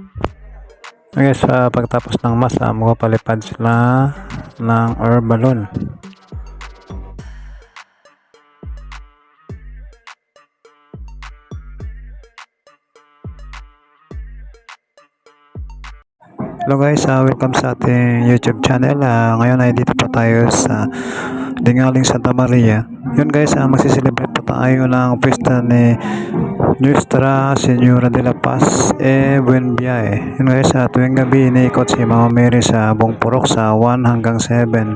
Okay, sa pagtapos ng masa, magpapalipad sila ng air balloon. Hello guys, welcome sa ating YouTube channel. Ngayon ay dito pa tayo sa Dingaling Santa Maria. Yun guys, magsiselebrate pa tayo ng pista ni Nuestra Señora de la Paz Buen Viaje. Yun guys, tuwing gabi iniikot si Mama Mary sa buong purok sa 1 hanggang 7.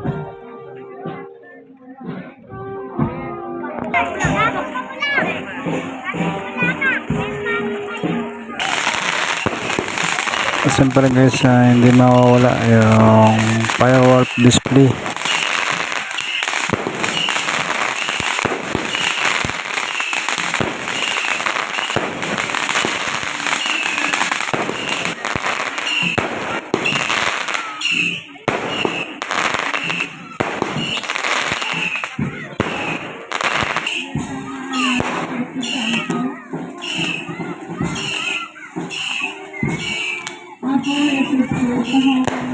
At siyempre guys, hindi mawawala yung firework display.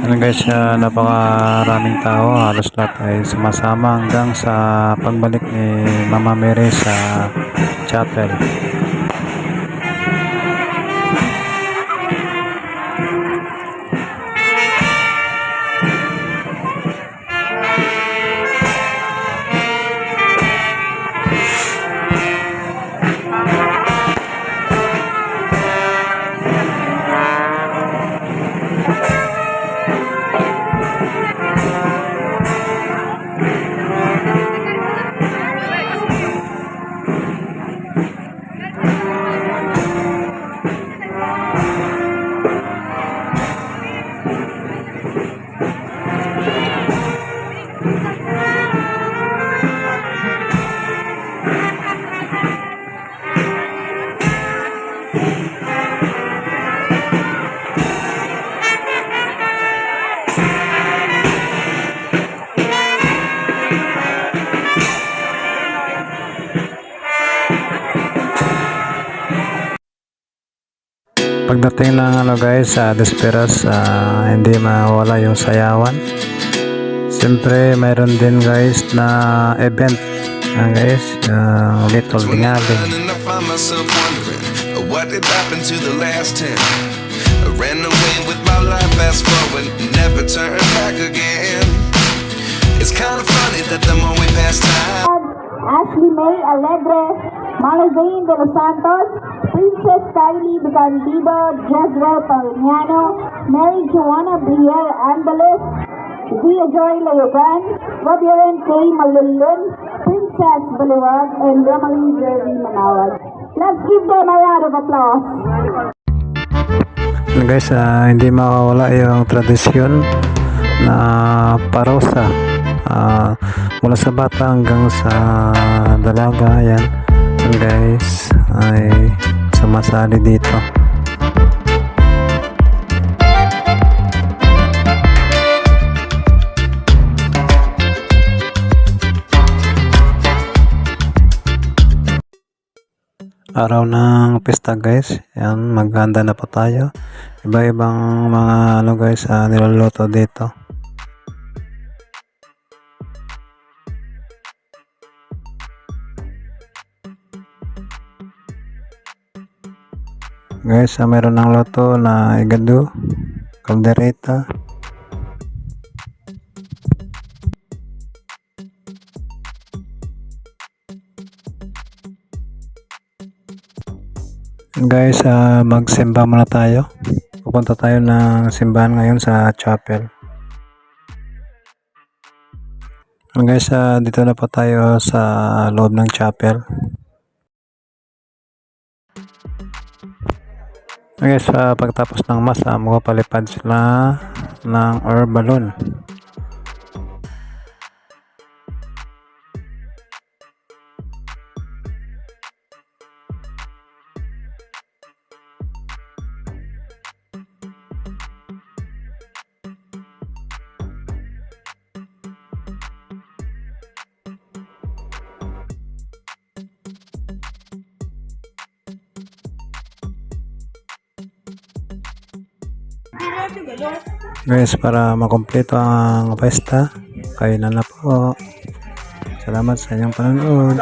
Ano guys, napakaraming tao, halos lahat ay sumasama hanggang sa pagbalik ni Mama Mary sa chapel. Pagdating ng guys sa Desperas, hindi mawala yung sayawan. Siyempre mayroon din guys na event guys, Little Dingaling. What did happen to the last 10? I ran away with my life, fast forward, never turn back again. It's kind of funny that the more we pass time. Ashley May Alegre, Malazane de los Santos, Princess Kylie Bicandido, Jezreel Parignano, Mary Joanna Briere Andalis, Zia Joy Layogan, Robieren K. Malulun, Princess Baliwag, and Ramaline Jerry Manawag. Let's give them a round of applause. Guys, hindi mawawala yung tradisyon na parosa, mula sa bata hanggang sa dalaga. Yan guys ay sumasali dito. Araw ng pista guys, yan, maghanda na po tayo. Iba-ibang mga guys, niluluto dito. Guys, meron ng loto na igado, kaldereta, guys. Magsimba muna tayo. Pupunta tayo ng simbahan ngayon sa chapel. Guys, dito na po tayo sa loob ng chapel. Guys, pagtapos ng masa, magpapalipad sila ng air balloon. Guys, para makumpleto ang pesta, kayo na po. Salamat sa inyong panonood.